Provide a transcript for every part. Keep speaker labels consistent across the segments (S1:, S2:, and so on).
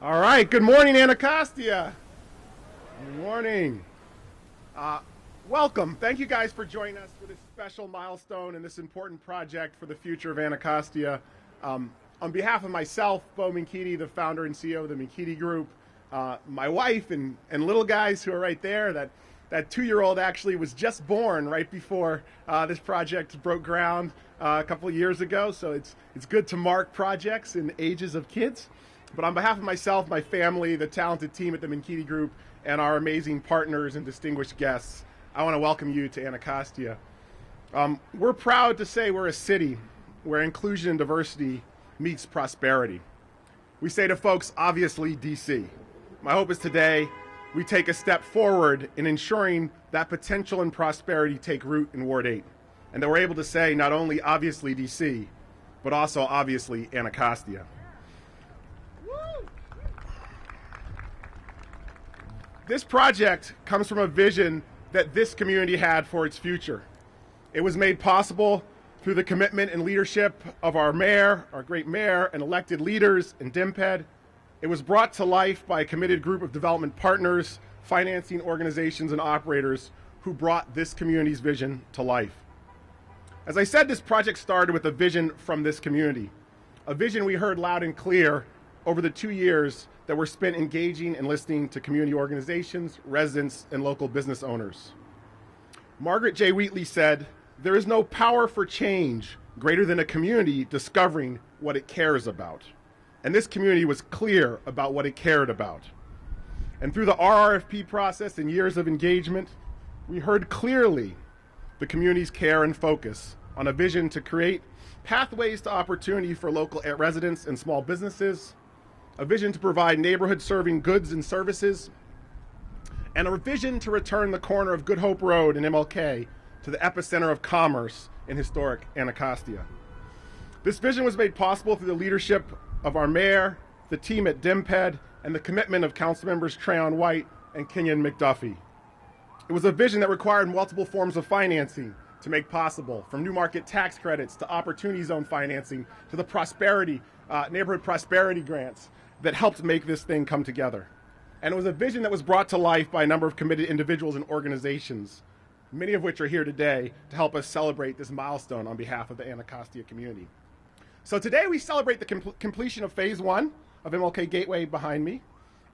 S1: All right, good morning, Anacostia. Good morning. Welcome. Thank you guys for joining us for this special milestone and this important project for the future of Anacostia. On behalf of myself, Bo Minkiti, the founder and CEO of the Minkiti Group, my wife and little guys who are right there, that 2-year-old actually was just born right before this project broke ground a couple of years ago, so it's good to mark projects and ages of kids. But on behalf of myself, my family, the talented team at the Minkiti Group, and our amazing partners and distinguished guests, I want to welcome you to Anacostia. We're proud to say we're a city where inclusion and diversity meets prosperity. We say to folks, obviously, DC. My hope is today we take a step forward in ensuring that potential and prosperity take root in Ward 8, and that we're able to say not only obviously DC, but also obviously Anacostia. This project comes from a vision that this community had for its future. It was made possible through the commitment and leadership of our mayor, our great mayor, and elected leaders in DMPED. It was brought to life by a committed group of development partners, financing organizations, and operators who brought this community's vision to life. As I said, this project started with a vision from this community, a vision we heard loud and clear over the 2 years that were spent engaging and listening to community organizations, residents, and local business owners. Margaret J. Wheatley said, "There is no power for change greater than a community discovering what it cares about." And this community was clear about what it cared about. And through the RRFP process and years of engagement, we heard clearly the community's care and focus on a vision to create pathways to opportunity for local residents and small businesses, a vision to provide neighborhood-serving goods and services, and a vision to return the corner of Good Hope Road in MLK to the epicenter of commerce in historic Anacostia. This vision was made possible through the leadership of our mayor, the team at DMPED, and the commitment of council members Trayon White and Kenyon McDuffie. It was a vision that required multiple forms of financing to make possible, from new market tax credits to opportunity zone financing to the neighborhood prosperity grants that helped make this thing come together. And it was a vision that was brought to life by a number of committed individuals and organizations, many of which are here today to help us celebrate this milestone on behalf of the Anacostia community. So today we celebrate the completion of Phase 1 of MLK Gateway behind me,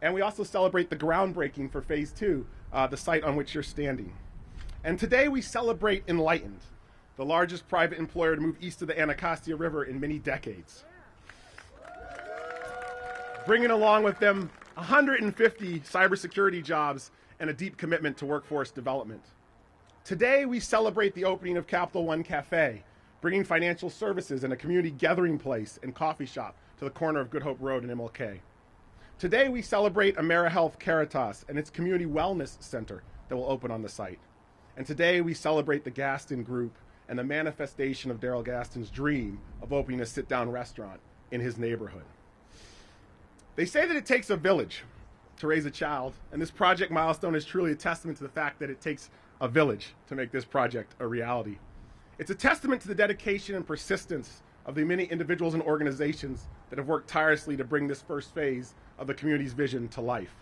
S1: and we also celebrate the groundbreaking for Phase 2, the site on which you're standing. And today we celebrate Enlightened, the largest private employer to move east of the Anacostia River in many decades, bringing along with them 150 cybersecurity jobs and a deep commitment to workforce development. Today we celebrate the opening of Capital One Cafe, bringing financial services and a community gathering place and coffee shop to the corner of Good Hope Road in MLK. Today we celebrate AmeriHealth Caritas and its community wellness center that will open on the site. And today we celebrate the Gaston Group and the manifestation of Daryl Gaston's dream of opening a sit-down restaurant in his neighborhood. They say that it takes a village to raise a child, and this project milestone is truly a testament to the fact that it takes a village to make this project a reality. It's a testament to the dedication and persistence of the many individuals and organizations that have worked tirelessly to bring this first phase of the community's vision to life.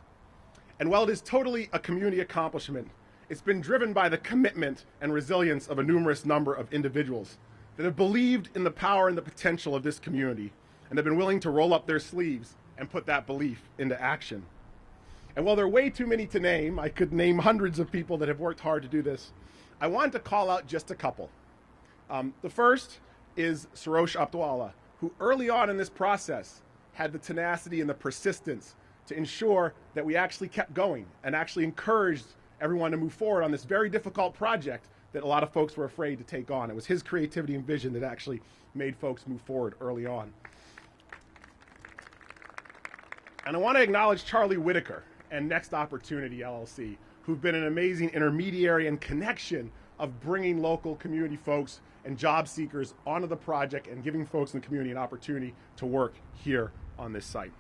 S1: And while it is totally a community accomplishment, it's been driven by the commitment and resilience of a numerous number of individuals that have believed in the power and the potential of this community and have been willing to roll up their sleeves and put that belief into action. And while there are way too many to name, I could name hundreds of people that have worked hard to do this, I wanted to call out just a couple. The first is Sarosh Abdwala, who early on in this process had the tenacity and the persistence to ensure that we actually kept going and actually encouraged everyone to move forward on this very difficult project that a lot of folks were afraid to take on. It was his creativity and vision that actually made folks move forward early on. And I want to acknowledge Charlie Whitaker and Next Opportunity LLC, who've been an amazing intermediary and connection of bringing local community folks and job seekers onto the project and giving folks in the community an opportunity to work here on this site.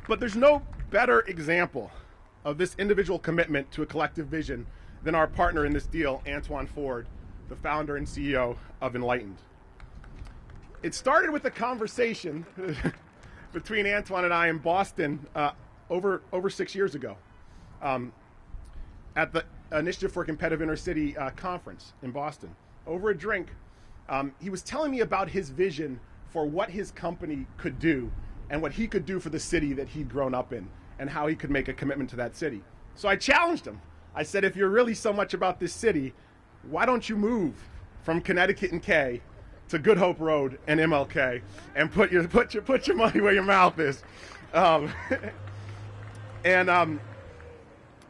S1: But there's no better example of this individual commitment to a collective vision than our partner in this deal, Antoine Ford, the founder and CEO of Enlightened. It started with a conversation between Antoine and I in Boston over 6 years ago at the Initiative for Competitive Intercity conference in Boston. Over a drink, he was telling me about his vision for what his company could do and what he could do for the city that he'd grown up in and how he could make a commitment to that city. So I challenged him. I said, if you're really so much about this city, why don't you move from Connecticut and K to Good Hope Road and MLK and put your money where your mouth is.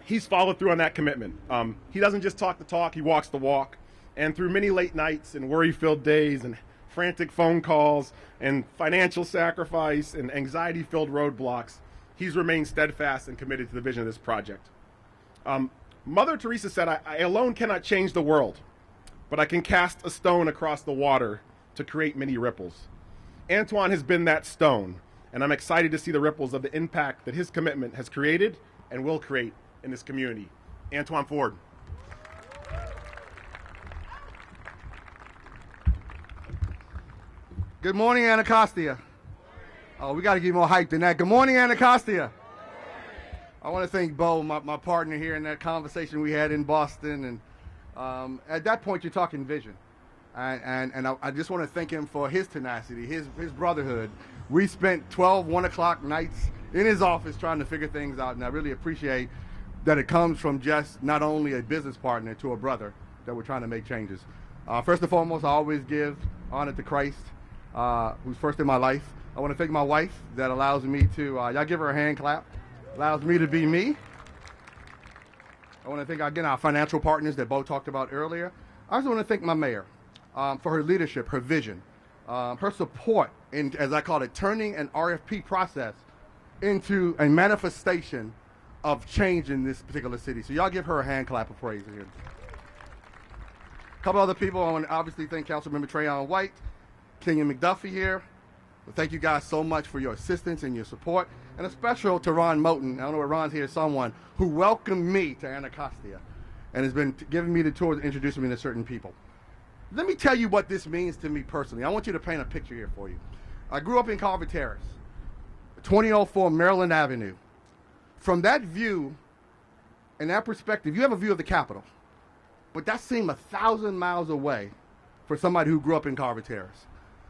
S1: He's followed through on that commitment. He doesn't just talk the talk, he walks the walk. And through many late nights and worry-filled days and frantic phone calls and financial sacrifice and anxiety-filled roadblocks, he's remained steadfast and committed to the vision of this project. Mother Teresa said, I alone cannot change the world, but I can cast a stone across the water to create many ripples. Antoine has been that stone, and I'm excited to see the ripples of the impact that his commitment has created and will create in this community. Antoine Ford.
S2: Good morning, Anacostia. Oh, we got to get more hype than that. Good morning, Anacostia. I want to thank Bo, my partner here in that conversation we had in Boston. And at that point, you're talking vision. And I just want to thank him for his tenacity, his brotherhood. We spent 1 o'clock nights in his office trying to figure things out, and I really appreciate that it comes from just not only a business partner to a brother that we're trying to make changes. First and foremost, I always give honor to Christ, who's first in my life. I want to thank my wife that allows me to, y'all give her a hand clap, allows me to be me. I want to thank, again, our financial partners that Bo talked about earlier. I also want to thank my mayor for her leadership, her vision, her support in, as I call it, turning an RFP process into a manifestation of change in this particular city. So y'all give her a hand clap of praise here. A couple other people. I want to obviously thank Councilmember Trayon White, Kenyon McDuffie here. Well, thank you guys so much for your assistance and your support. And a special to Ron Moten. I don't know where Ron's here, someone who welcomed me to Anacostia and has been giving me the tours and introducing me to certain people. Let me tell you what this means to me personally. I want you to paint a picture here for you. I grew up in Carver Terrace, 2004 Maryland Avenue. From that view and that perspective, you have a view of the Capitol. But that seemed 1,000 miles away for somebody who grew up in Carver Terrace.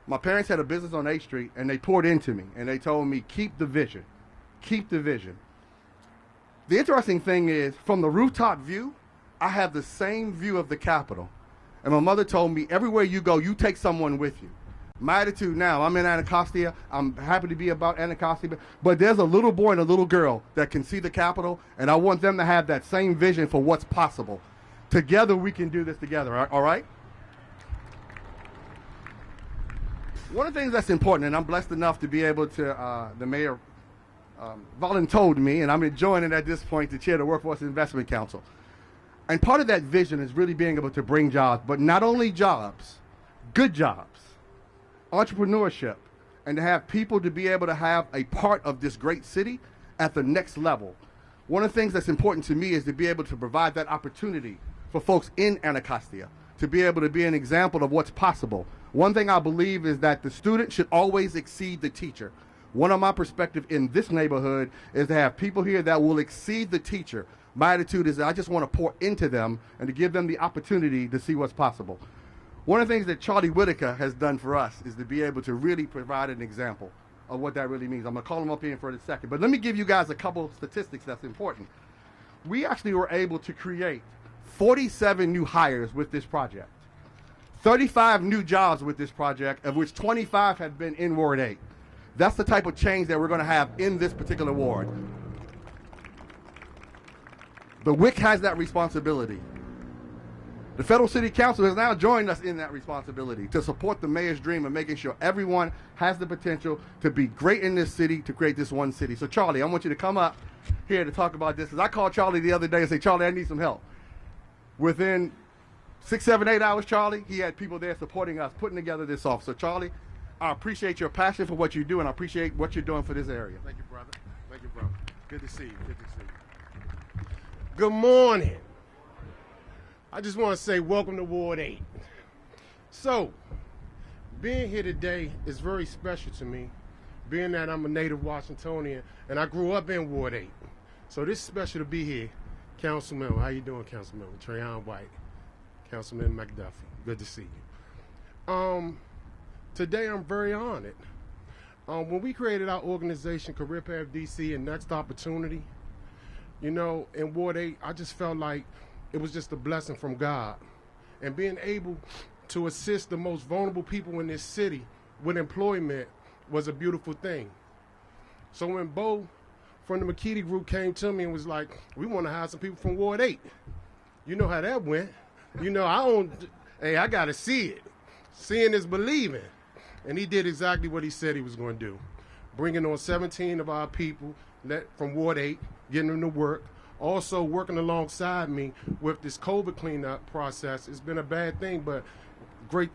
S2: My parents had a business on 8th Street, and they poured into me, and they told me, keep the vision. Keep the vision. The interesting thing is, from the rooftop view, I have the same view of the Capitol. And my mother told me, everywhere you go, you take someone with you. My attitude now, I'm in Anacostia, I'm happy to be about Anacostia, but there's a little boy and a little girl that can see the Capitol, and I want them to have that same vision for what's possible. Together, we can do this together, all right? One of the things that's important, and I'm blessed enough to be able to, the mayor volunteered me, and I'm enjoying it at this point, to chair the Workforce Investment Council. And part of that vision is really being able to bring jobs, but not only jobs, good jobs, entrepreneurship, and to have people to be able to have a part of this great city at the next level. One of the things that's important to me is to be able to provide that opportunity for folks in Anacostia to be able to be an example of what's possible. One thing I believe is that the student should always exceed the teacher. One of my perspectives in this neighborhood is to have people here that will exceed the teacher. My attitude is that I just want to pour into them and to give them the opportunity to see what's possible. One of the things that Charlie Whitaker has done for us is to be able to really provide an example of what that really means. I'm going to call him up here for a second, but let me give you guys a couple of statistics that's important. We actually were able to create 47 new hires with this project, 35 new jobs with this project, of which 25 have been in Ward 8. That's the type of change that we're going to have in this particular ward. The WIC has that responsibility. The Federal City Council has now joined us in that responsibility to support the mayor's dream of making sure everyone has the potential to be great in this city, to create this one city. So Charlie, I want you to come up here to talk about this. Because I called Charlie the other day and said, Charlie, I need some help. Within 6, 7, 8 hours, Charlie, he had people there supporting us, putting together this off. So Charlie, I appreciate your passion for what you do, and I appreciate what you're doing for this area.
S3: Thank you, brother. Thank you, bro. Good to see you. Good to see you. Good morning. I just want to say welcome to Ward 8. So, being here today is very special to me being that I'm a native Washingtonian, and I grew up in Ward 8. So this is special to be here. Councilman, how you doing, Councilman? Trayon White, Councilman McDuffie, good to see you. Today I'm very honored. When we created our organization, Career Path DC and Next Opportunity, you know, in Ward 8, I just felt like it was just a blessing from God. And being able to assist the most vulnerable people in this city with employment was a beautiful thing. So when Bo from the McKeedy group came to me and was like, we want to hire some people from Ward 8. You know how that went. You know, I got to see it. Seeing is believing. And he did exactly what he said he was going to do. Bringing on 17 of our people from Ward 8, getting them to work. Also working alongside me with this COVID cleanup process. It's been a bad thing, but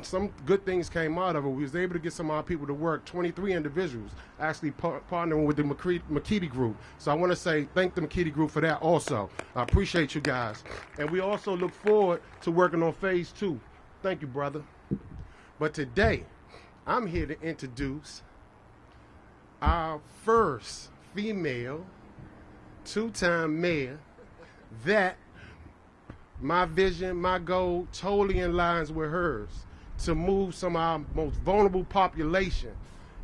S3: some good things came out of it. We was able to get some of our people to work, 23 individuals, actually partnering with the McKeedy group. So I want to say thank the McKeedy group for that also. I appreciate you guys. And we also look forward to working on phase 2. Thank you, brother. But today, I'm here to introduce our first female two-time mayor that my vision, my goal totally aligns with hers, to move some of our most vulnerable population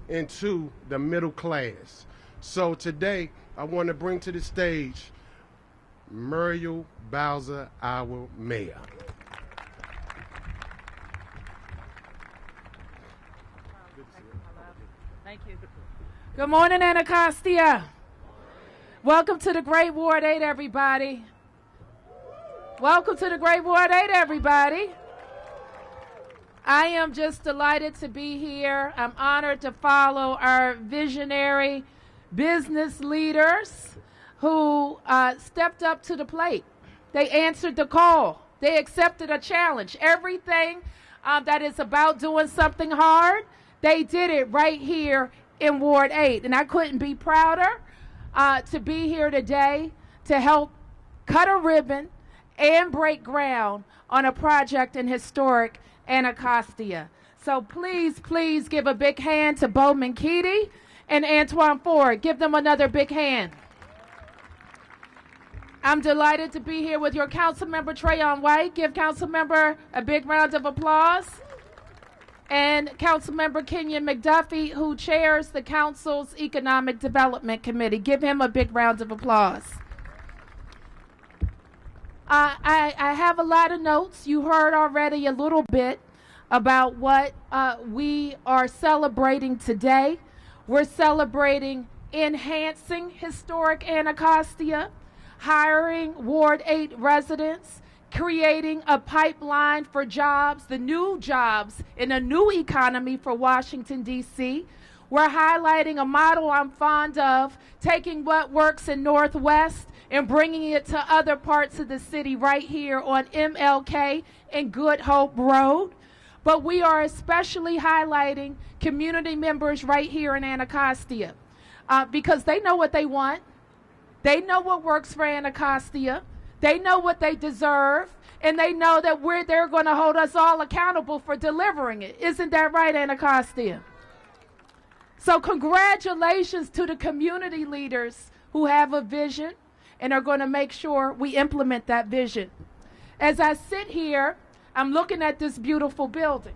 S3: into the middle class. So today, I want to bring to the stage Muriel Bowser, our mayor.
S4: Thank you. Good morning, Anacostia. Welcome to the Great Ward 8, everybody. Welcome to the Great Ward 8, everybody. I am just delighted to be here. I'm honored to follow our visionary business leaders who stepped up to the plate. They answered the call. They accepted a challenge. Everything that is about doing something hard, they did it right here in Ward 8. And I couldn't be prouder to be here today to help cut a ribbon and break ground on a project in historic Anacostia. So please, please give a big hand to Bo McKeedy and Antoine Ford. Give them another big hand. I'm delighted to be here with your council member, Trayon White. Give council member a big round of applause. And council member Kenyon McDuffie, who chairs the council's Economic Development Committee. Give him a big round of applause. I have a lot of notes. You heard already a little bit about what we are celebrating today. We're celebrating enhancing historic Anacostia, hiring Ward 8 residents, creating a pipeline for jobs, the new jobs in a new economy for Washington, D.C. We're highlighting a model I'm fond of, taking what works in Northwest and bringing it to other parts of the city right here on MLK and Good Hope Road. But we are especially highlighting community members right here in Anacostia because they know what they want. They know what works for Anacostia. They know what they deserve, and they know that they're going to hold us all accountable for delivering it. Isn't that right, Anacostia? So congratulations to the community leaders who have a vision and are going to make sure we implement that vision. As I sit here, I'm looking at this beautiful building.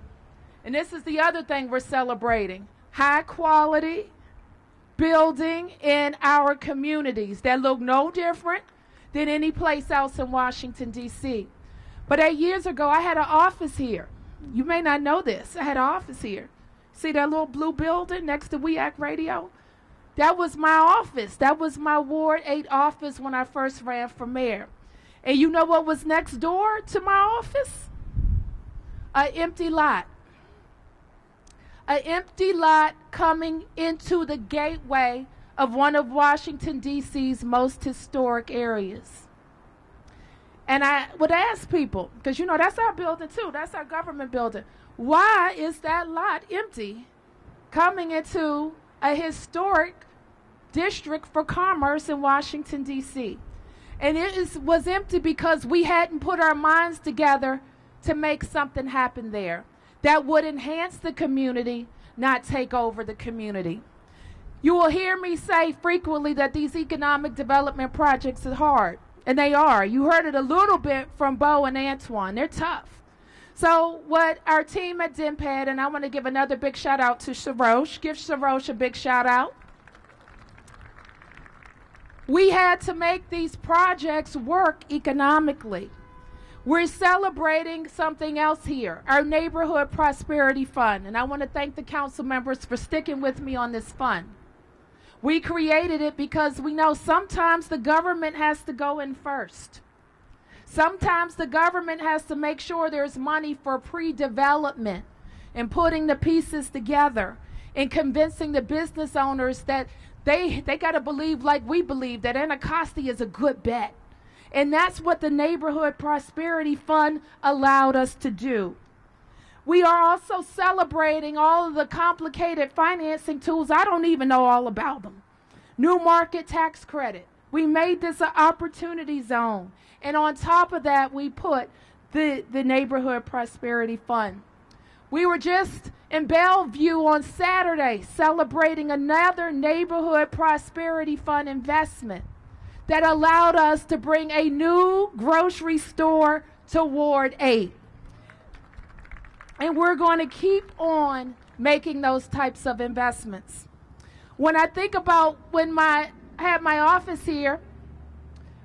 S4: And this is the other thing we're celebrating. High quality building in our communities that look no different than any place else in Washington, D.C. But 8 years ago, I had an office here. You may not know this. I had an office here. See that little blue building next to WEAC Radio? That was my office. That was my Ward 8 office when I first ran for mayor. And you know what was next door to my office? An empty lot. An empty lot coming into the gateway of one of Washington, D.C.'s most historic areas. And I would ask people, because you know that's our building too, that's our government building, why is that lot empty coming into a historic district for commerce in Washington, D.C.? And it was empty because we hadn't put our minds together to make something happen there that would enhance the community, not take over the community. You will hear me say frequently that these economic development projects are hard, and they are. You heard it a little bit from Bo and Antoine. They're tough. So what our team at DMPED, and I want to give another big shout out to Sarosh. Give Sarosh a big shout out. We had to make these projects work economically. We're celebrating something else here, our Neighborhood Prosperity Fund, and I want to thank the council members for sticking with me on this fund. We created it because we know sometimes the government has to go in first. Sometimes the government has to make sure there's money for pre-development and putting the pieces together and convincing the business owners that they got to believe like we believe that Anacostia is a good bet. And that's what the Neighborhood Prosperity Fund allowed us to do. We are also celebrating all of the complicated financing tools. I don't even know all about them. New market tax credit. We made this an opportunity zone. And on top of that, we put the Neighborhood Prosperity Fund. We were just in Bellevue on Saturday celebrating another Neighborhood Prosperity Fund investment that allowed us to bring a new grocery store to Ward 8. And we're going to keep on making those types of investments. When I think about when I had my office here,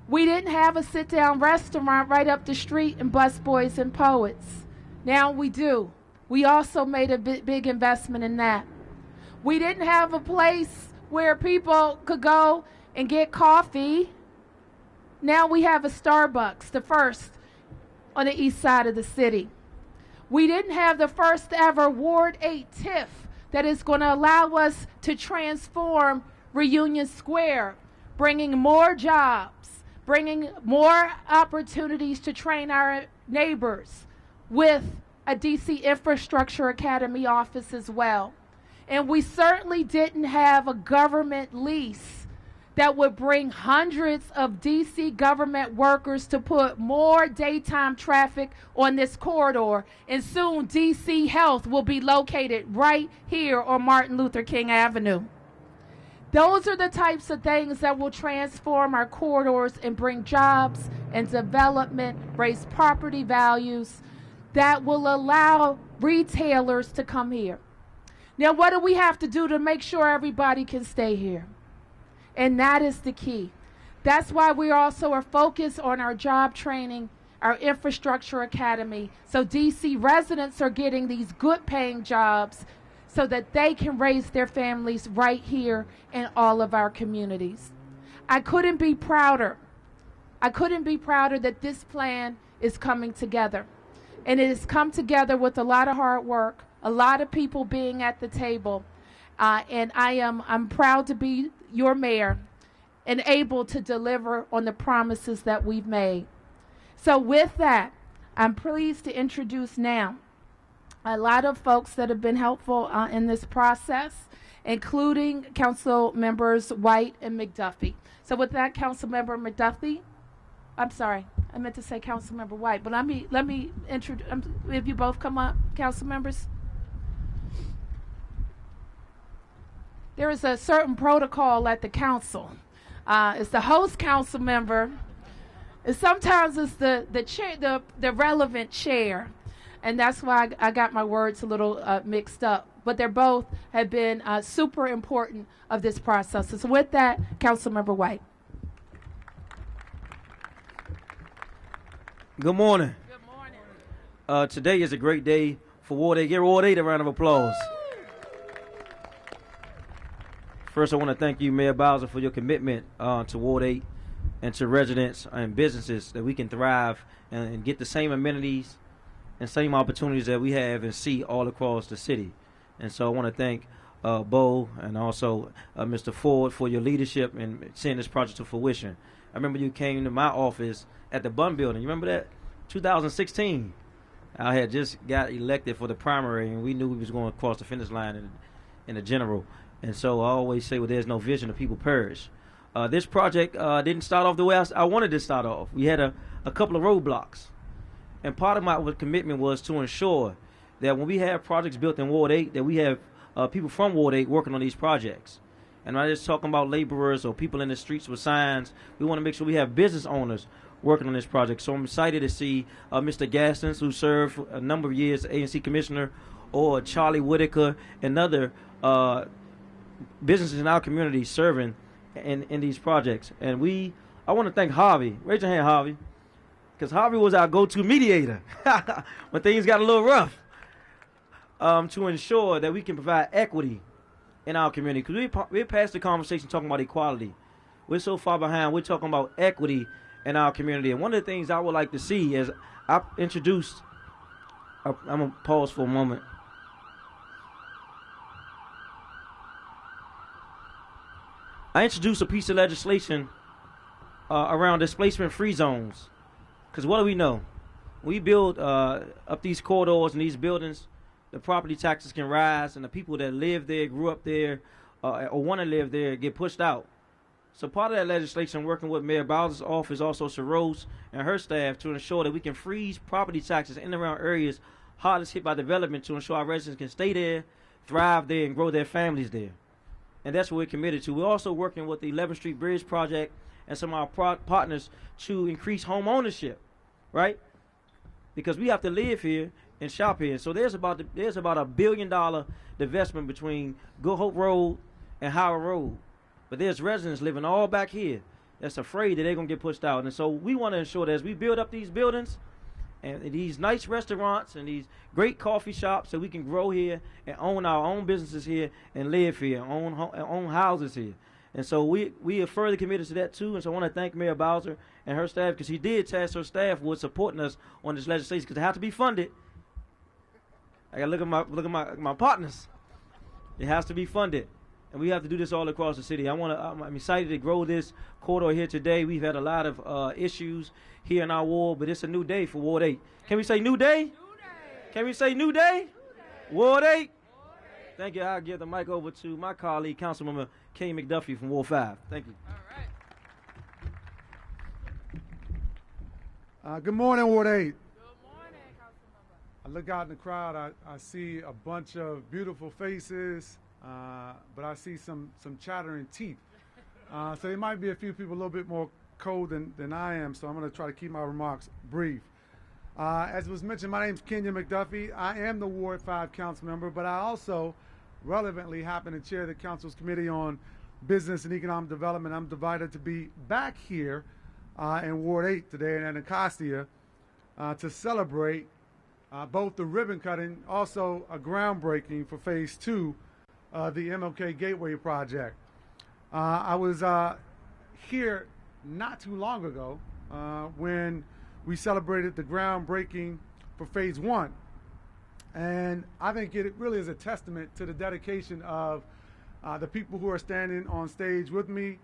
S4: we didn't have a sit-down restaurant right up the street in Busboys and Poets. Now we do. We also made a big investment in that. We didn't have a place where people could go and get coffee. Now we have a Starbucks, the first on the east side of the city. We didn't have the first ever Ward 8 TIF that is going to allow us to transform Reunion Square, bringing more jobs, bringing more opportunities to train our neighbors with a DC Infrastructure Academy office as well. And we certainly didn't have a government lease that would bring hundreds of DC government workers to put more daytime traffic on this corridor. And soon DC Health will be located right here on Martin Luther King Avenue. Those are the types of things that will transform our corridors and bring jobs and development, raise property values that will allow retailers to come here. Now, what do we have to do to make sure everybody can stay here? And that is the key. That's why we also are focused on our job training, our infrastructure academy, so DC residents are getting these good paying jobs so that they can raise their families right here in all of our communities. I couldn't be prouder. I couldn't be prouder that this plan is coming together. And it has come together with a lot of hard work, a lot of people being at the table. And I'm proud to be your mayor and able to deliver on the promises that we've made. So with that, I'm pleased to introduce now a lot of folks that have been helpful in this process, including Council Members White and McDuffie. So with that, Council Member McDuffie, I'm sorry, I meant to say Council Member White, but let me introduce, if you both come up, Council Members. There is a certain protocol at the council. It's the host council member. And sometimes it's the chair, the relevant chair. And that's why I got my words a little mixed up. But they both have been super important of this process. So with that, Councilmember White.
S5: Good morning.
S4: Good morning.
S5: Today is a great day for Ward 8. Give Ward 8 a round of applause. First, I want to thank you, Mayor Bowser, for your commitment to Ward 8 and to residents and businesses that we can thrive and get the same amenities and same opportunities that we have and see all across the city. And so I want to thank Bo and also Mr. Ford for your leadership in seeing this project to fruition. I remember you came to my office at the Bunn Building. You remember that? 2016. I had just got elected for the primary, and we knew we was going to cross the finish line in the general. And so I always say, well, there's no vision, the people perish. This project didn't start off the way I wanted to start off. We had a couple of roadblocks. And part of my commitment was to ensure that when we have projects built in Ward 8, that we have people from Ward 8 working on these projects. And I'm not just talking about laborers or people in the streets with signs. We want to make sure we have business owners working on this project. So I'm excited to see Mr. Gastons, who served a number of years as ANC Commissioner, or Charlie Whitaker and other businesses in our community serving in these projects. And I want to thank Harvey. Raise your hand, Harvey. Because Harvey was our go-to mediator when things got a little rough, to ensure that we can provide equity in our community. Because we're past the conversation talking about equality. We're so far behind. We're talking about equity in our community. And one of the things I would like to see is I'm going to pause for a moment. I introduced a piece of legislation around displacement-free zones. Because what do we know? We build up these corridors and these buildings, the property taxes can rise, and the people that live there, grew up there, or want to live there get pushed out. So part of that legislation, working with Mayor Bowser's office, also Saros and her staff, to ensure that we can freeze property taxes in and around areas hardest hit by development, to ensure our residents can stay there, thrive there, and grow their families there. And that's what we're committed to. We're also working with the 11th Street Bridge Project and some of our partners to increase home ownership, right? Because we have to live here and shop here. So there's about a $1 billion divestment between Good Hope Road and Howard Road. But there's residents living all back here that's afraid that they're going to get pushed out. And so we want to ensure that as we build up these buildings and these nice restaurants and these great coffee shops, that we can grow here and own our own businesses here and live here, own houses here. And so we are further committed to that too. And so I want to thank Mayor Bowser and her staff, because she did task her staff with supporting us on this legislation, because it has to be funded. I got to look at my partners. It has to be funded. And we have to do this all across the city. I'm excited to grow this corridor here today. We've had a lot of issues here in our ward, but it's a new day for Ward 8. Can we say new day? New day. Can we say new day? New day. Ward 8? Thank you. I'll give the mic over to my colleague, Councilmember Kenny McDuffie from Ward 5. Thank you.
S6: All right. Good morning, Ward 8.
S4: Good morning, Councilmember.
S6: I look out in the crowd, I see a bunch of beautiful faces, but I see some chattering teeth. So there might be a few people a little bit more cold than I am, so I'm going to try to keep my remarks brief. As was mentioned, my name is Kenya McDuffie. I am the Ward 5 council member, but I also relevantly happen to chair the council's committee on business and economic development. I'm delighted to be back here in Ward 8 today in Anacostia to celebrate both the ribbon cutting, also a groundbreaking for phase 2 of the MLK Gateway project. I was here not too long ago when we celebrated the groundbreaking for phase 1. And I think it really is a testament to the dedication of the people who are standing on stage with me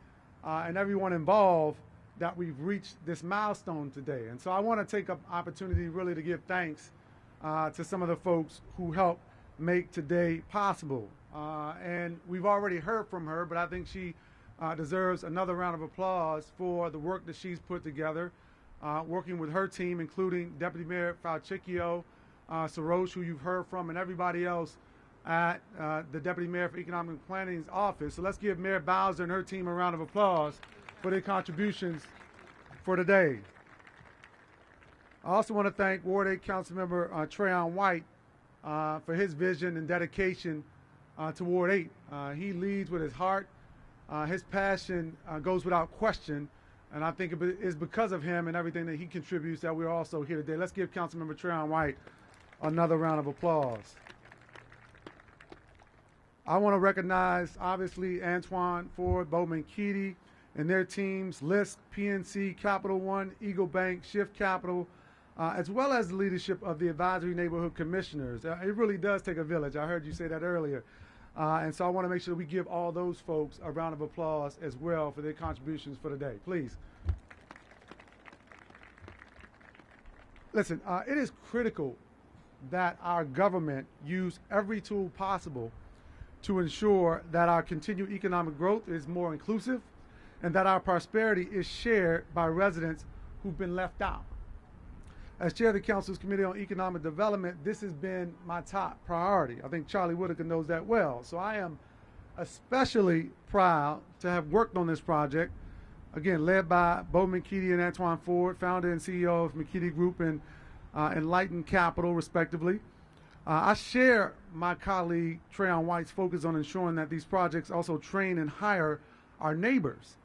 S6: and everyone involved, that we've reached this milestone today. And so I want to take an opportunity really to give thanks to some of the folks who helped make today possible. And we've already heard from her, but I think she deserves another round of applause for the work that she's put together, working with her team, including Deputy Mayor Falchicchio, Sarosh, who you've heard from, and everybody else at the Deputy Mayor for Economic Planning's office. So let's give Mayor Bowser and her team a round of applause for their contributions for today. I also want to thank Ward 8 Councilmember Trayon White for his vision and dedication to Ward 8. He leads with his heart. His passion goes without question, and I think it is because of him and everything that he contributes that we're also here today. Let's give Councilmember Trayon White another round of applause. I want to recognize, obviously, Antoine Ford, Bowman Keedy, and their teams, LISC, PNC, Capital One, Eagle Bank, Shift Capital, as well as the leadership of the Advisory Neighborhood Commissioners. It really does take a village. I heard you say that earlier. And so I want to make sure we give all those folks a round of applause as well for their contributions for today. Please. Listen, it is critical that our government use every tool possible to ensure that our continued economic growth is more inclusive and that our prosperity is shared by residents who've been left out. As chair of the council's committee on economic development, this has been my top priority. I think Charlie Whitaker knows that well. So I am especially proud to have worked on this project, again, led by Bo McKeedy and Antoine Ford, founder and CEO of McKeedy Group and Enlightened Capital, respectively. I share my colleague Trayon White's focus on ensuring that these projects also train and hire our neighbors,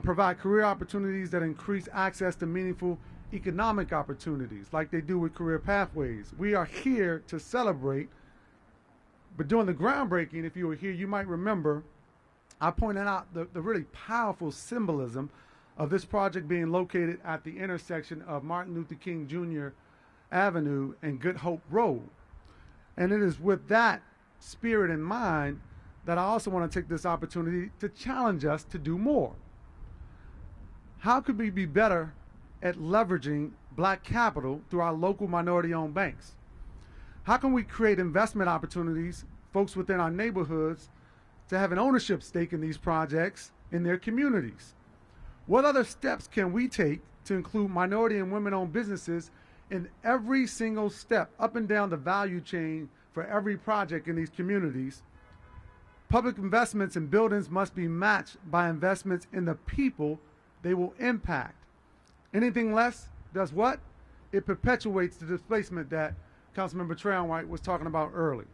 S6: provide career opportunities that increase access to meaningful economic opportunities like they do with career pathways. We are here to celebrate, but during the groundbreaking, if you were here, you might remember I pointed out the really powerful symbolism of this project being located at the intersection of Martin Luther King Jr. Avenue and Good Hope Road. And it is with that spirit in mind that I also want to take this opportunity to challenge us to do more. How could we be better at leveraging black capital through our local minority-owned banks? How can we create investment opportunities, folks within our neighborhoods, to have an ownership stake in these projects in their communities? What other steps can we take to include minority and women-owned businesses in every single step up and down the value chain for every project in these communities? Public investments in buildings must be matched by investments in the people they will impact. Anything less does what? It perpetuates the displacement that Councilmember Trayon White was talking about earlier.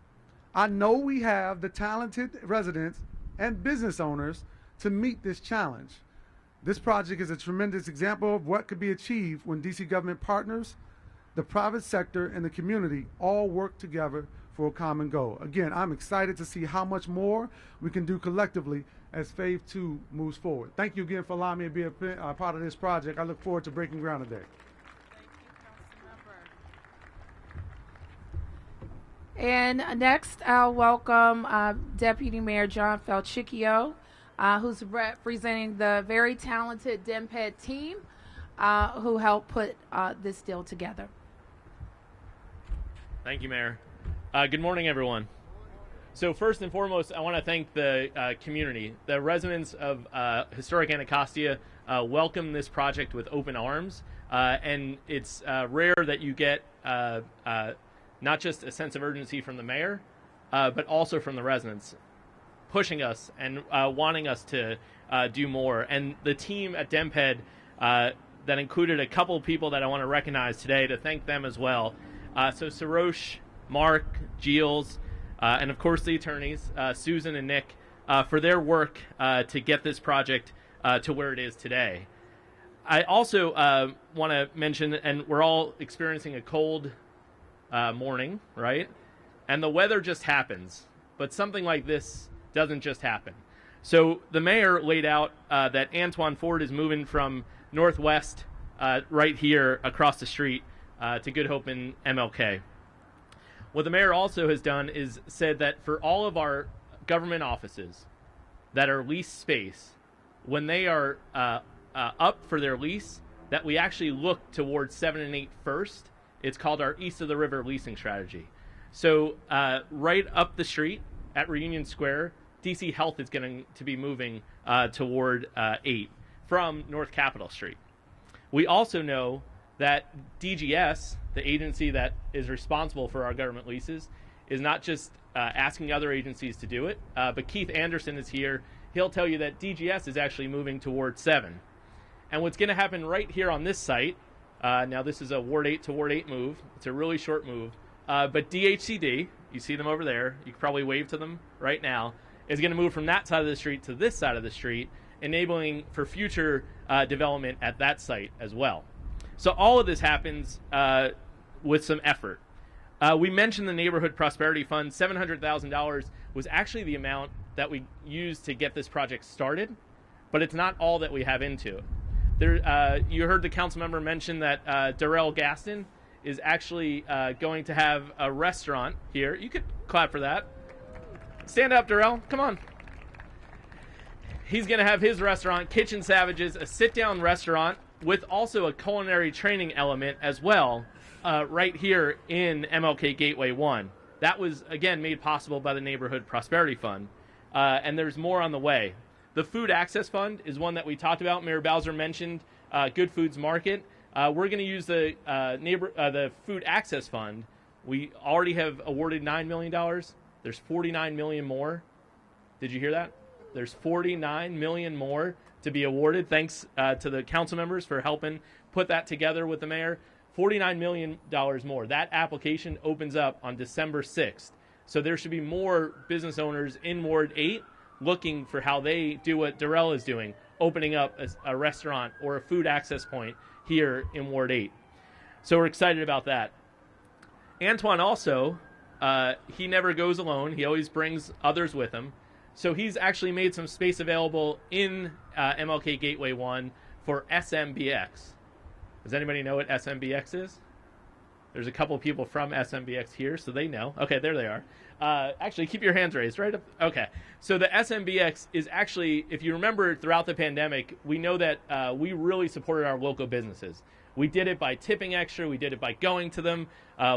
S6: I know we have the talented residents and business owners to meet this challenge. This project is a tremendous example of what could be achieved when DC government partners, the private sector, and the community all work together for a common goal. Again, I'm excited to see how much more we can do collectively as Phase 2 moves forward. Thank you again for allowing me to be a part of this project. I look forward to breaking ground today.
S4: And next, I'll welcome Deputy Mayor John Felchicchio, who's representing the very talented DEMPED team who helped put this deal together.
S7: Thank you, Mayor. Good morning, everyone. So first and foremost, I want to thank the community. The residents of historic Anacostia welcome this project with open arms, and it's rare that you get not just a sense of urgency from the mayor, but also from the residents, pushing us and wanting us to do more. And the team at DEMPED that included a couple of people that I want to recognize today to thank them as well. So Sarosh, Mark, Giles, and of course the attorneys, Susan and Nick, for their work to get this project to where it is today. I also want to mention, and we're all experiencing a cold morning, right? And the weather just happens, but something like this doesn't just happen. So the mayor laid out that Antoine Ford is moving from Northwest right here across the street to Good Hope and MLK. What the mayor also has done is said that for all of our government offices that are leased space, when they are up for their lease, that we actually look towards 7 and 8 first. It's called our East of the River leasing strategy. So right up the street at Reunion Square, DC Health is going to be moving toward 8 from North Capitol Street. We also know that DGS, the agency that is responsible for our government leases, is not just asking other agencies to do it, but Keith Anderson is here. He'll tell you that DGS is actually moving towards 7. And what's going to happen right here on this site, now this is a Ward 8 to Ward 8 move. It's a really short move. But DHCD, you see them over there, you can probably wave to them right now, is going to move from that side of the street to this side of the street, enabling for future development at that site as well. So all of this happens with some effort. We mentioned the Neighborhood Prosperity Fund. $700,000 was actually the amount that we used to get this project started, but it's not all that we have into it. You heard the council member mention that Darrell Gaston is actually going to have a restaurant here. You could clap for that. Stand up, Darrell. Come on. He's going to have his restaurant, Kitchen Savages, a sit-down restaurant with also a culinary training element as well, right here in MLK Gateway 1. That was, again, made possible by the Neighborhood Prosperity Fund, and there's more on the way. The Food Access Fund is one that we talked about. Mayor Bowser mentioned Good Foods Market. We're going to use the Food Access Fund. We already have awarded $9 million. There's $49 million more Did you hear that? There's 49 million more to be awarded. Thanks to the council members for helping put that together with the mayor. $49 million more. That application opens up on December 6th. So there should be more business owners in Ward 8 looking for how they do what Durrell is doing, opening up a restaurant or a food access point here in Ward 8. So we're excited about that. Antoine also, he never goes alone. He always brings others with him. So he's actually made some space available in MLK Gateway 1 for SMBX. Does anybody know what SMBX is? There's a couple of people from SMBX here, so they know. Okay, there they are. Actually, keep your hands raised, right? Okay. So the SMBX is actually, if you remember throughout the pandemic, we know that we really supported our local businesses. We did it by tipping extra. We did it by going to them.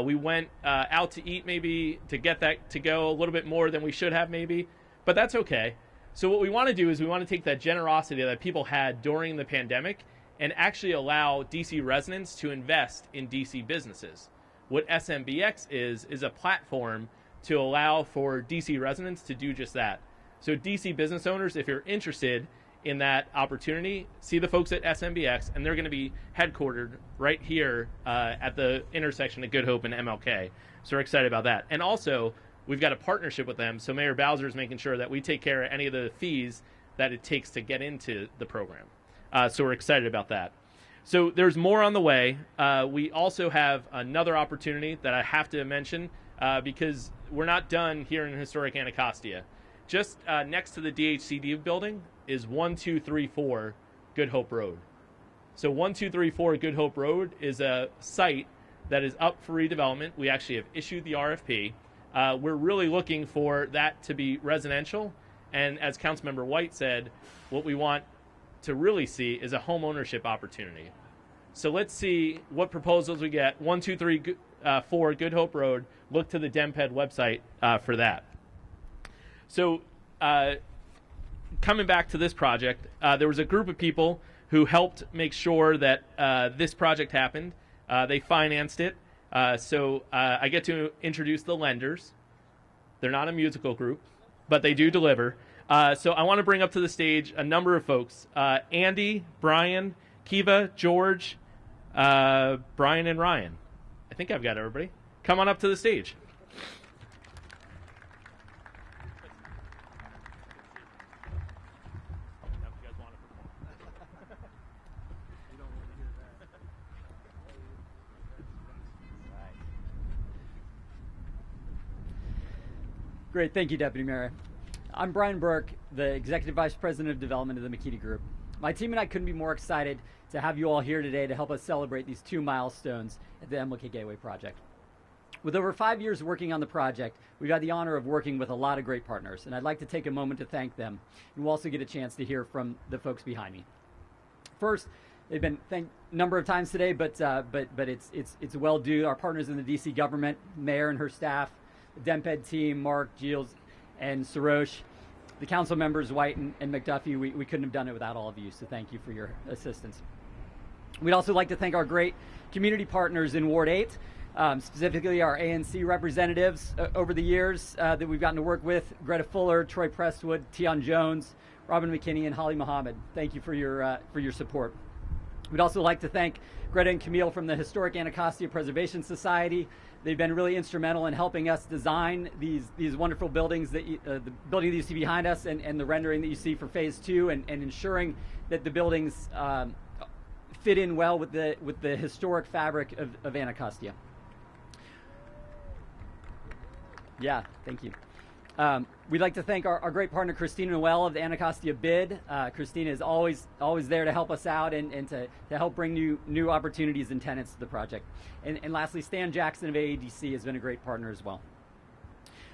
S7: We went out to eat maybe to get that to go a little bit more than we should have maybe, but that's okay. So what we want to do is we want to take that generosity that people had during the pandemic and actually allow DC residents to invest in DC businesses. What SMBX is a platform to allow for DC residents to do just that. So DC business owners, if you're interested in that opportunity, see the folks at SMBX, and they're going to be headquartered right here at the intersection of Good Hope and MLK. So we're excited about that. And also, we've got a partnership with them, so Mayor Bowser is making sure that we take care of any of the fees that it takes to get into the program. So we're excited about that. So there's more on the way. We also have another opportunity that I have to mention because we're not done here in historic Anacostia. Just next to the DHCD building is 1234 Good Hope Road. So 1234 Good Hope Road is a site that is up for redevelopment. We actually have issued the RFP. We're really looking for that to be residential. And as Councilmember White said, what we want to really see is a home ownership opportunity. So let's see what proposals we get. 1234 Good Hope Road. Look to the DEMPED website for that. So coming back to this project, there was a group of people who helped make sure that this project happened. They financed it. So I get to introduce the lenders. They're not a musical group, but they do deliver. So I want to bring up to the stage a number of folks. Andy, Brian, Kiva, George, Brian, and Ryan. I think I've got everybody. Come on up to the stage.
S8: Great, thank you, Deputy Mayor. I'm Brian Burke, the Executive Vice President of Development of the McKinney Group. My team and I couldn't be more excited to have you all here today to help us celebrate these 2 milestones at the MLK Gateway project. With over 5 years working on the project, we've had the honor of working with a lot of great partners, and I'd like to take a moment to thank them. And we'll also get a chance to hear from the folks behind me. First, they've been thanked a number of times today, but it's well due. Our partners in the DC government, Mayor and her staff, the DEMPED team, Mark, Gilles, and Sarosh, the council members, White and McDuffie. We couldn't have done it without all of you, so thank you for your assistance. We'd also like to thank our great community partners in Ward 8, specifically our ANC representatives over the years that we've gotten to work with, Greta Fuller, Troy Prestwood, Tion Jones, Robin McKinney, and Holly Muhammad. Thank you for your support. We'd also like to thank Greta and Camille from the Historic Anacostia Preservation Society. They've been really instrumental in helping us design these wonderful buildings, the building that you see behind us and the rendering that you see for Phase 2 and ensuring that the buildings fit in well with the historic fabric of Anacostia. Yeah, thank you. We'd like to thank our great partner, Christina Noel of the Anacostia Bid. Christina is always there to help us out and to help bring new opportunities and tenants to the project. And lastly, Stan Jackson of AADC has been a great partner as well.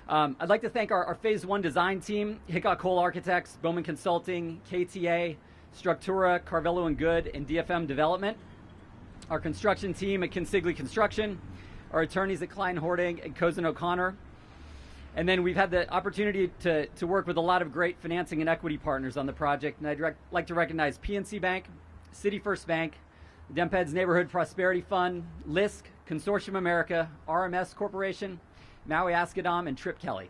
S8: I'd like to thank our Phase 1 design team, Hickok Cole Architects, Bowman Consulting, KTA, Structura, Carvello and Good, and DFM Development. Our construction team at Consigli Construction, our attorneys at Klein Hording and Cozen O'Connor. And then we've had the opportunity to work with a lot of great financing and equity partners on the project. And I'd like to recognize PNC Bank, City First Bank, DEMPED's Neighborhood Prosperity Fund, LISC, Consortium America, RMS Corporation, Maui Ascadom, and Trip Kelly.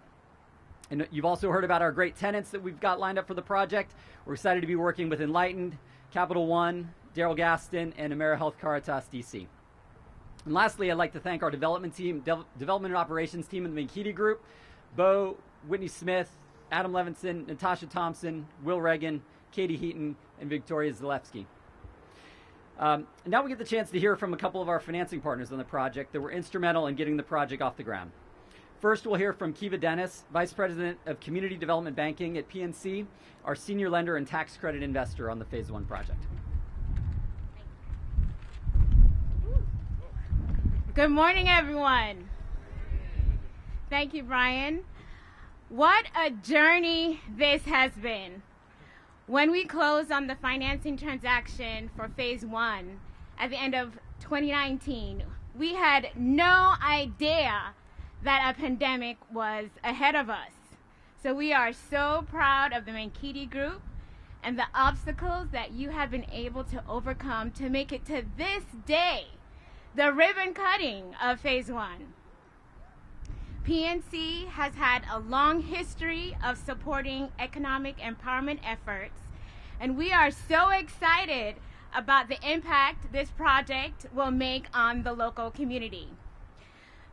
S8: And you've also heard about our great tenants that we've got lined up for the project. We're excited to be working with Enlightened, Capital One, Daryl Gaston, and AmeriHealth Caritas DC. And lastly, I'd like to thank our development team, development and operations team in the Makiti Group, Bo, Whitney Smith, Adam Levinson, Natasha Thompson, Will Reagan, Katie Heaton, and Victoria Zalewski. Now we get the chance to hear from a couple of our financing partners on the project that were instrumental in getting the project off the ground. First, we'll hear from Kiva Dennis, Vice President of Community Development Banking at PNC, our senior lender and tax credit investor on the Phase 1 project.
S9: Good morning, everyone. Thank you, Brian. What a journey this has been. When we closed on the financing transaction for Phase 1 at the end of 2019, we had no idea that a pandemic was ahead of us. So we are so proud of the Makiti Group and the obstacles that you have been able to overcome to make it to this day, the ribbon cutting of Phase 1. PNC has had a long history of supporting economic empowerment efforts, and we are so excited about the impact this project will make on the local community.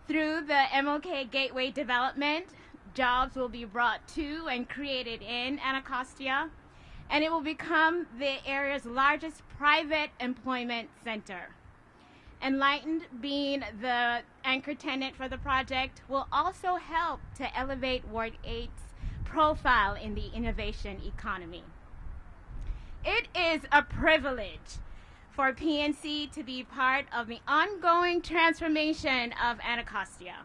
S9: Through the MLK Gateway development, jobs will be brought to and created in Anacostia, and it will become the area's largest private employment center. Enlightened, being the anchor tenant for the project, will also help to elevate Ward 8's profile in the innovation economy. It is a privilege for PNC to be part of the ongoing transformation of Anacostia.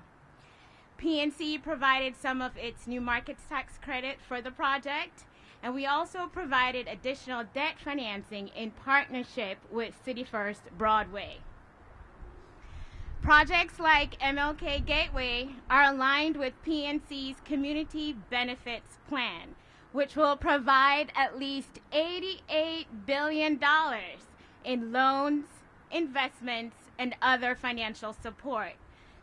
S9: PNC provided some of its new markets tax credit for the project, and we also provided additional debt financing in partnership with City First Broadway. Projects like MLK Gateway are aligned with PNC's Community Benefits Plan, which will provide at least $88 billion in loans, investments, and other financial support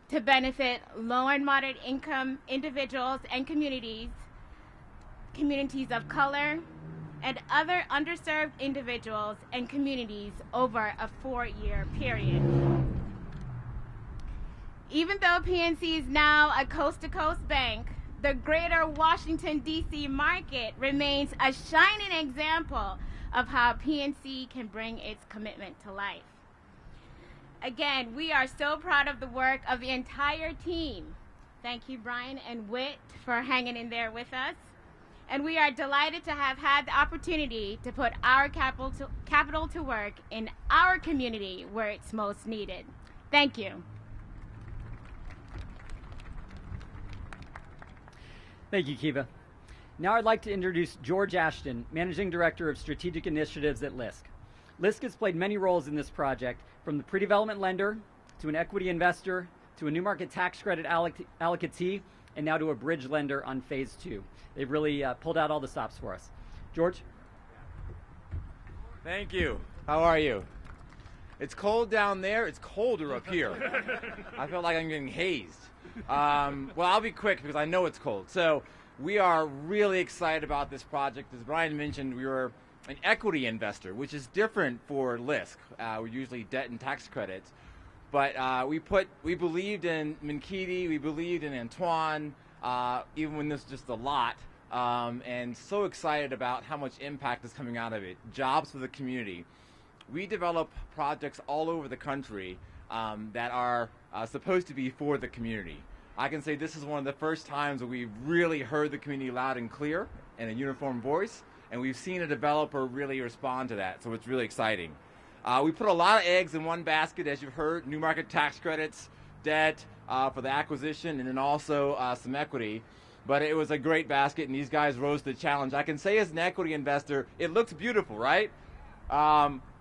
S9: to benefit low and moderate income individuals and communities of color, and other underserved individuals and communities over a 4-year period. Even though PNC is now a coast-to-coast bank, the greater Washington, D.C. market remains a shining example of how PNC can bring its commitment to life. Again, we are so proud of the work of the entire team. Thank you, Brian and Whit, for hanging in there with us. And we are delighted to have had the opportunity to put our capital to work in our community where it's most needed. Thank you.
S8: Thank you, Kiva. Now I'd like to introduce George Ashton, Managing Director of Strategic Initiatives at LISC. LISC has played many roles in this project, from the pre-development lender to an equity investor to a new market tax credit allocatee, and now to a bridge lender on Phase 2. They've really pulled out all the stops for us. George?
S10: Thank you. How are you? It's cold down there. It's colder up here. I feel like I'm getting hazed. Well, I'll be quick because I know it's cold. So we are really excited about this project. As Brian mentioned, we were an equity investor, which is different for LISC. We're usually debt and tax credits. But we believed in Minkiti, we believed in Antoine, even when this was just a lot, and so excited about how much impact is coming out of it. Jobs for the community. We develop projects all over the country that are supposed to be for the community. I can say this is one of the first times that we've really heard the community loud and clear in a uniform voice, and we've seen a developer really respond to that, so it's really exciting. We put a lot of eggs in one basket, as you've heard, new market tax credits, debt for the acquisition, and then also some equity. But it was a great basket, and these guys rose to the challenge. I can say as an equity investor, it looks beautiful, right?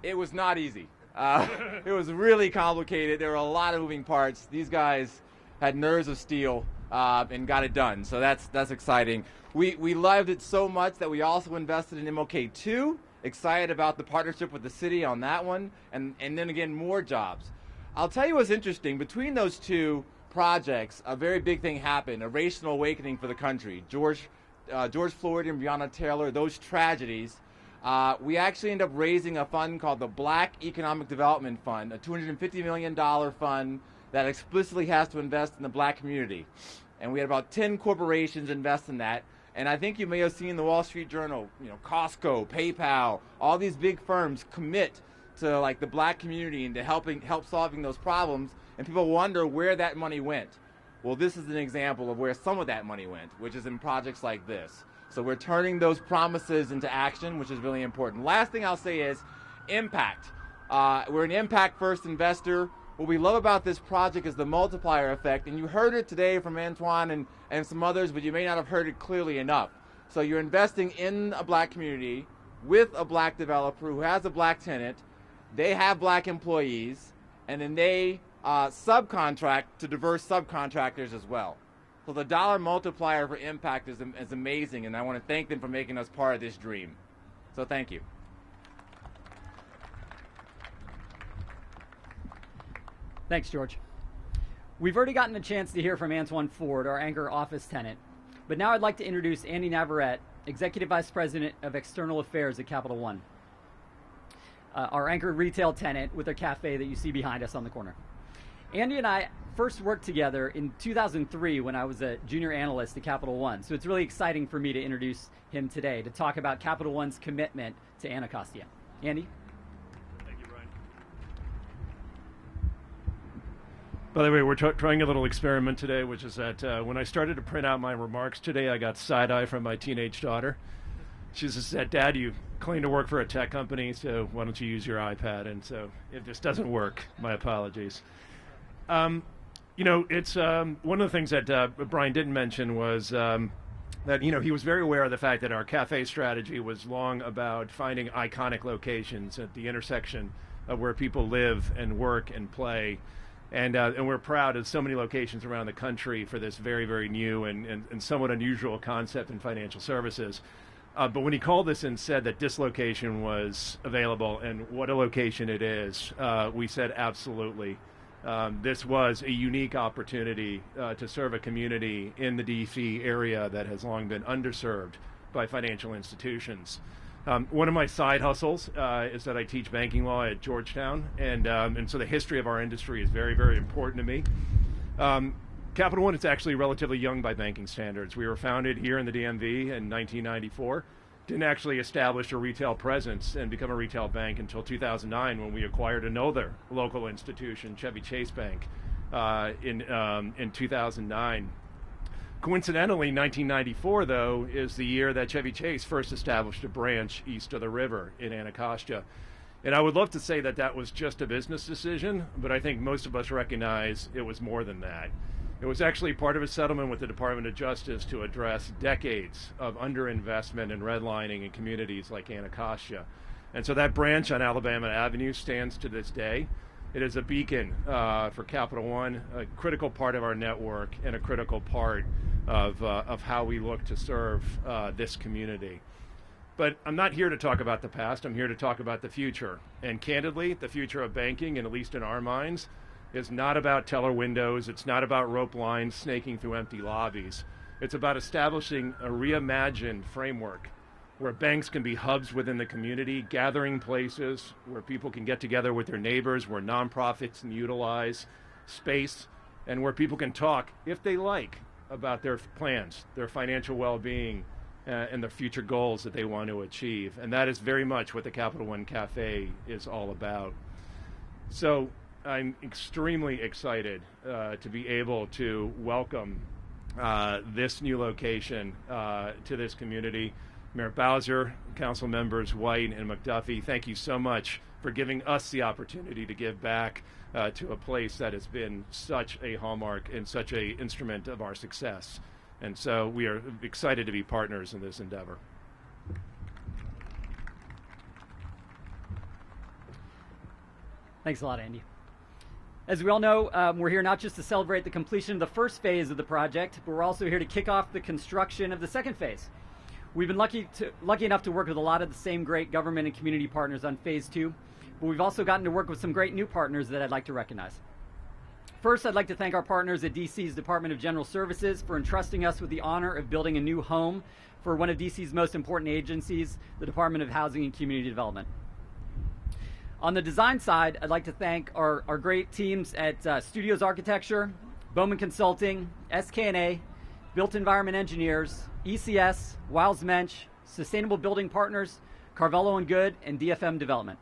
S10: It was not easy. It was really complicated. There were a lot of moving parts. These guys had nerves of steel and got it done, so that's exciting. We loved it so much that we also invested in MLK2. Excited about the partnership with the city on that one, and then again, more jobs. I'll tell you what's interesting. Between those two, projects, a very big thing happened, a racial awakening for the country. George Floyd and Breonna Taylor, those tragedies. We actually ended up raising a fund called the Black Economic Development Fund, a $250 million fund that explicitly has to invest in the black community. And we had about 10 corporations invest in that. And I think you may have seen the Wall Street Journal, Costco, PayPal, all these big firms commit to like the black community and to help solving those problems. And people wonder where that money went. Well, this is an example of where some of that money went, which is in projects like this. So we're turning those promises into action, which is really important. Last thing I'll say is impact. We're an impact-first investor. What we love about this project is the multiplier effect, and you heard it today from Antoine and some others, but you may not have heard it clearly enough. So you're investing in a black community with a black developer who has a black tenant. They have black employees, and then they subcontract to diverse subcontractors as well. So the dollar multiplier for impact is amazing, and I want to thank them for making us part of this dream. So thank you.
S8: Thanks, George. We've already gotten a chance to hear from Antoine Ford, our anchor office tenant, but now I'd like to introduce Andy Navarrete, Executive Vice President of External Affairs at Capital One, our anchor retail tenant with a cafe that you see behind us on the corner. Andy and I first worked together in 2003 when I was a junior analyst at Capital One, so it's really exciting for me to introduce him today to talk about Capital One's commitment to Anacostia. Andy?
S11: Thank you, Brian. By the way, we're trying a little experiment today, which is that when I started to print out my remarks today, I got side-eye from my teenage daughter. She just said, "Dad, you claim to work for a tech company, so why don't you use your iPad?" And so it just doesn't work. My apologies. It's one of the things that Brian didn't mention was that he was very aware of the fact that our cafe strategy was long about finding iconic locations at the intersection of where people live and work and play, and we're proud of so many locations around the country for this very, very new and somewhat unusual concept in financial services. But when he called us and said that this location was available and what a location it is, we said absolutely. This was a unique opportunity to serve a community in the D.C. area that has long been underserved by financial institutions. One of my side hustles is that I teach banking law at Georgetown, and so the history of our industry is very, very important to me. Capital One is actually relatively young by banking standards. We were founded here in the DMV in 1994. Didn't actually establish a retail presence and become a retail bank until 2009 when we acquired another local institution, Chevy Chase Bank, in 2009. Coincidentally, 1994, though, is the year that Chevy Chase first established a branch east of the river in Anacostia. And I would love to say that that was just a business decision, but I think most of us recognize it was more than that. It was actually part of a settlement with the Department of Justice to address decades of underinvestment and redlining in communities like Anacostia. And so that branch on Alabama Avenue stands to this day. It is a beacon for Capital One, a critical part of our network and a critical part of how we look to serve this community. But I'm not here to talk about the past. I'm here to talk about the future. And candidly, the future of banking, and at least in our minds, is not about teller windows. It's not about rope lines snaking through empty lobbies. It's about establishing a reimagined framework where banks can be hubs within the community, gathering places where people can get together with their neighbors, where nonprofits can utilize space, and where people can talk, if they like, about their plans, their financial well-being, and their future goals that they want to achieve. And that is very much what the Capital One Cafe is all about. So I'm extremely excited to be able to welcome this new location to this community. Mayor Bowser, council members White and McDuffie, thank you so much for giving us the opportunity to give back to a place that has been such a hallmark and such an instrument of our success. And so we are excited to be partners in this endeavor.
S8: Thanks a lot, Andy. As we all know, we're here not just to celebrate the completion of the first phase of the project, but we're also here to kick off the construction of the second phase. We've been lucky enough to work with a lot of the same great government and community partners on phase 2, but we've also gotten to work with some great new partners that I'd like to recognize. First, I'd like to thank our partners at DC's Department of General Services for entrusting us with the honor of building a new home for one of DC's most important agencies, the Department of Housing and Community Development. On the design side, I'd like to thank our great teams at Studios Architecture, Bowman Consulting, SK&A, Built Environment Engineers, ECS, Wiles Mensch, Sustainable Building Partners, Carvello & Good, and DFM Development.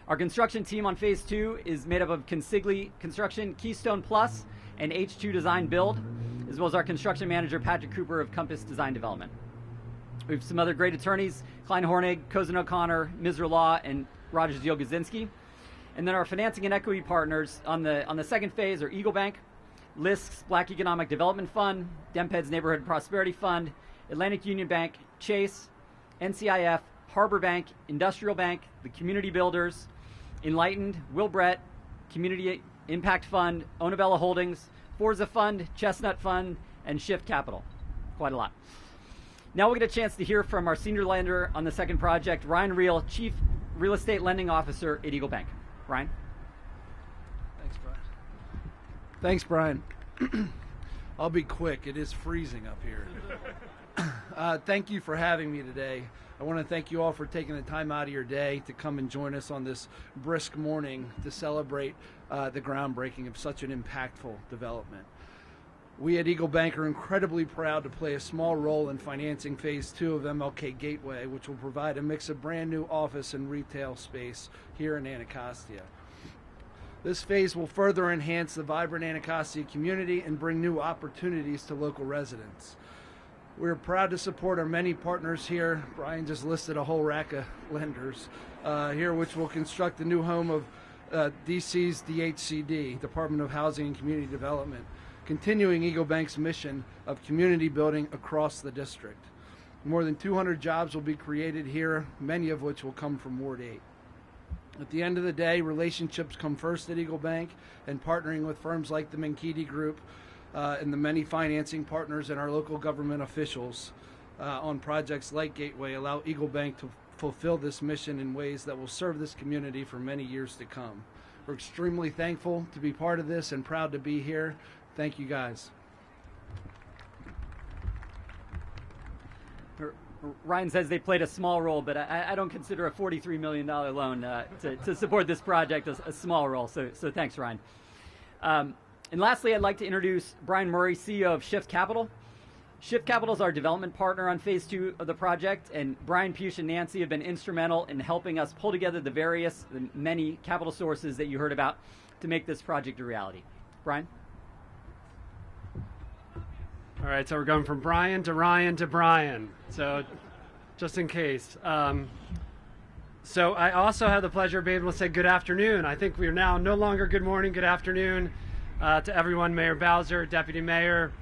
S8: Our construction team on Phase 2 is made up of Consigli Construction, Keystone Plus, and H2 Design Build, as well as our construction manager, Patrick Cooper of Compass Design Development. We have some other great attorneys, Klein Hornig, Cozen O'Connor, Misra Law, and Rogers Deal Gazinski. And then our financing and equity partners on the second phase are Eagle Bank, LISC's Black Economic Development Fund, Demped's Neighborhood Prosperity Fund, Atlantic Union Bank, Chase, NCIF, Harbor Bank, Industrial Bank, the Community Builders, Enlightened, Will Brett, Community Impact Fund, Onabella Holdings, Forza Fund, Chestnut Fund, and Shift Capital. Quite a lot. Now we'll get a chance to hear from our senior lender on the second project, Ryan Reel, Chief Real Estate Lending Officer at Eagle Bank. Ryan?
S12: Thanks, Brian. I'll be quick. It is freezing up here. Thank you for having me today. I want to thank you all for taking the time out of your day to come and join us on this brisk morning to celebrate the groundbreaking of such an impactful development. We at Eagle Bank are incredibly proud to play a small role in financing Phase 2 of MLK Gateway, which will provide a mix of brand new office and retail space here in Anacostia. This phase will further enhance the vibrant Anacostia community and bring new opportunities to local residents. We're proud to support our many partners here. Brian just listed a whole rack of lenders here, which will construct the new home of DC's DHCD, Department of Housing and Community Development, continuing Eagle Bank's mission of community building across the district. More than 200 jobs will be created here, many of which will come from Ward 8. At the end of the day, relationships come first at Eagle Bank, and partnering with firms like the Minkiti Group and the many financing partners and our local government officials on projects like Gateway allow Eagle Bank to fulfill this mission in ways that will serve this community for many years to come. We're extremely thankful to be part of this and proud to be here. Thank you, guys.
S8: Ryan says they played a small role, but I don't consider a $43 million loan to support this project a small role, so thanks, Ryan. And lastly, I'd like to introduce Brian Murray, CEO of Shift Capital. Shift Capital is our development partner on Phase 2 of the project, and Brian, Push, and Nancy have been instrumental in helping us pull together the many capital sources that you heard about to make this project a reality. Brian?
S13: All right, so we're going from Brian to Ryan to Brian, so just in case. So I also have the pleasure of being able to say good afternoon. I think we are now no longer good morning, good afternoon to everyone, Mayor Bowser, Deputy Mayor,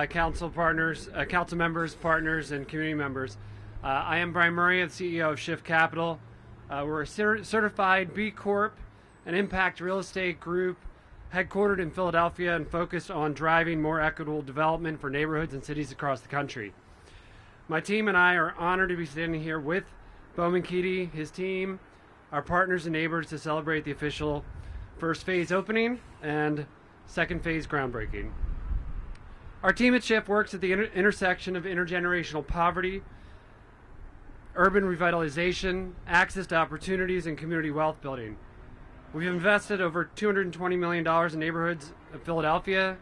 S13: council partners, council members, partners, and community members. I am Brian Murray, the CEO of Shift Capital. We're a certified B Corp, an impact real estate group headquartered in Philadelphia and focused on driving more equitable development for neighborhoods and cities across the country. My team and I are honored to be standing here with Bo Minkiti, his team, our partners and neighbors to celebrate the official first phase opening and second phase groundbreaking. Our team at Shift works at the intersection of intergenerational poverty, urban revitalization, access to opportunities, and community wealth building. We've invested over $220 million in neighborhoods of Philadelphia,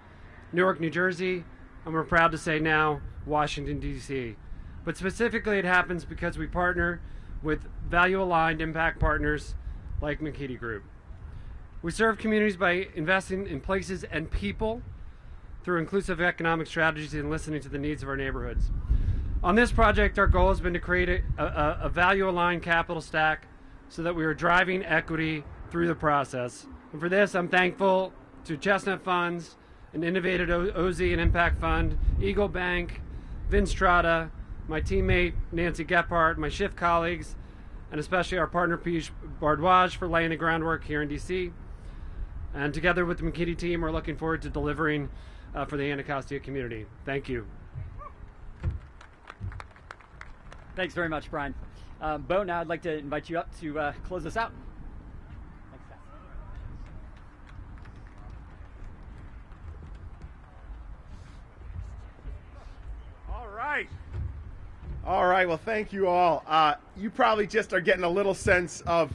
S13: Newark, New Jersey, and we're proud to say now Washington, D.C. But specifically it happens because we partner with value-aligned impact partners like Minkiti Group. We serve communities by investing in places and people through inclusive economic strategies and listening to the needs of our neighborhoods. On this project, our goal has been to create a value-aligned capital stack so that we are driving equity through the process. And for this, I'm thankful to Chestnut Funds, an innovative OZ and Impact Fund, Eagle Bank, Vince Strada, my teammate Nancy Gephardt, my Shift colleagues, and especially our partner Pish Bardwaj for laying the groundwork here in DC. And together with the Minkiti team, we're looking forward to delivering for the Anacostia community. Thank you.
S8: Thanks very much, Brian. Bo, now I'd like to invite you up to close us out.
S1: All right, well, thank you all. You probably just are getting a little sense of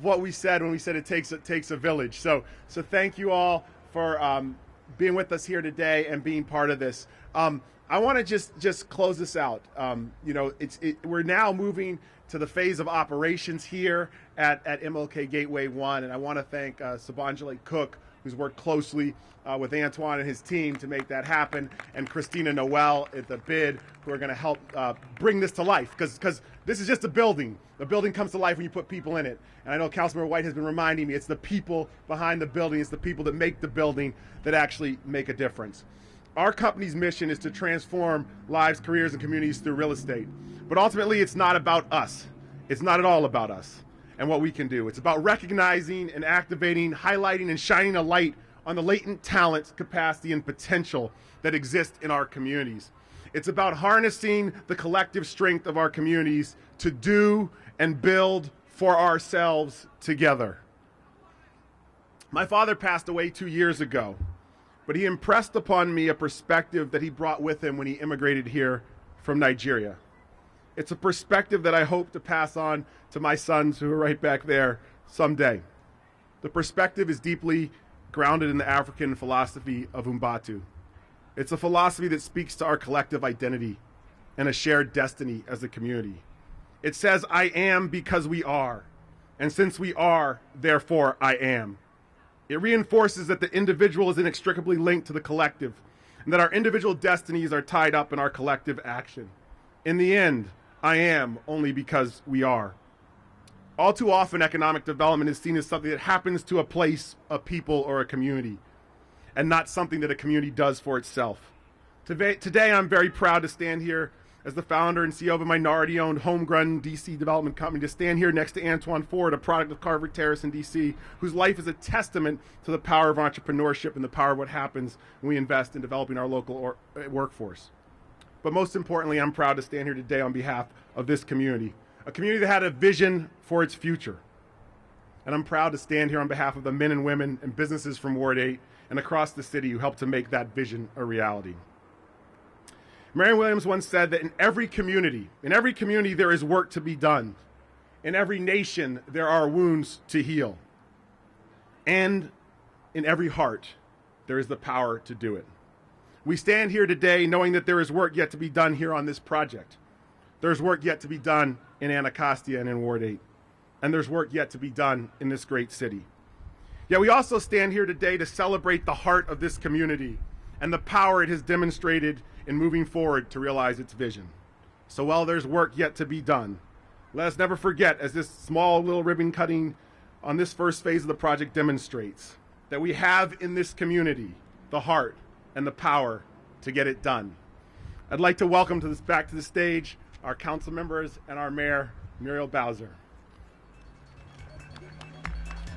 S1: what we said when we said it takes a village. So thank you all for being with us here today and being part of this. I want to just close this out. We're now moving to the phase of operations here at MLK Gateway 1, and I want to thank Sabanjali Cook, who's worked closely with Antoine and his team to make that happen, and Christina Noel at the bid, who are going to help bring this to life, because this is just a building. The building comes to life when you put people in it. And I know Councilmember White has been reminding me, it's the people behind the building, it's the people that make the building that actually make a difference. Our company's mission is to transform lives, careers, and communities through real estate. But ultimately, it's not about us. It's not at all about us and what we can do. It's about recognizing and activating, highlighting, and shining a light on the latent talent, capacity, and potential that exist in our communities. It's about harnessing the collective strength of our communities to do and build for ourselves together. My father passed away 2 years ago, but he impressed upon me a perspective that he brought with him when he immigrated here from Nigeria. It's a perspective that I hope to pass on to my sons, who are right back there, someday. The perspective is deeply grounded in the African philosophy of Ubuntu. It's a philosophy that speaks to our collective identity and a shared destiny as a community. It says, I am because we are, and since we are, therefore I am. It reinforces that the individual is inextricably linked to the collective, and that our individual destinies are tied up in our collective action. In the end, I am only because we are. All too often, economic development is seen as something that happens to a place, a people, or a community, and not something that a community does for itself. Today, I'm very proud to stand here as the founder and CEO of a minority-owned, homegrown DC development company, to stand here next to Antoine Ford, a product of Carver Terrace in DC, whose life is a testament to the power of entrepreneurship and the power of what happens when we invest in developing our local workforce. But most importantly, I'm proud to stand here today on behalf of this community, a community that had a vision for its future. And I'm proud to stand here on behalf of the men and women and businesses from Ward 8 and across the city who helped to make that vision a reality. Marianne Williams once said that in every community there is work to be done. In every nation there are wounds to heal. And in every heart there is the power to do it. We stand here today knowing that there is work yet to be done here on this project. There's work yet to be done in Anacostia and in Ward 8. And there's work yet to be done in this great city. Yet we also stand here today to celebrate the heart of this community and the power it has demonstrated in moving forward to realize its vision. So while there's work yet to be done, let us never forget, as this small little ribbon cutting on this first phase of the project demonstrates, that we have in this community the heart and the power to get it done. I'd like to welcome back to the stage our council members and our mayor, Muriel Bowser,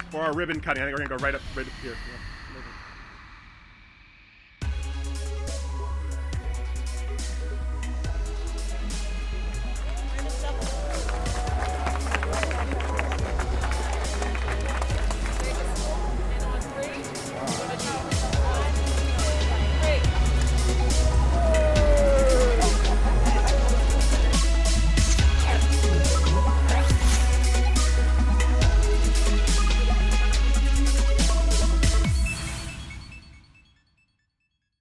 S1: for our ribbon cutting. I think we're going to go right up here. Yeah.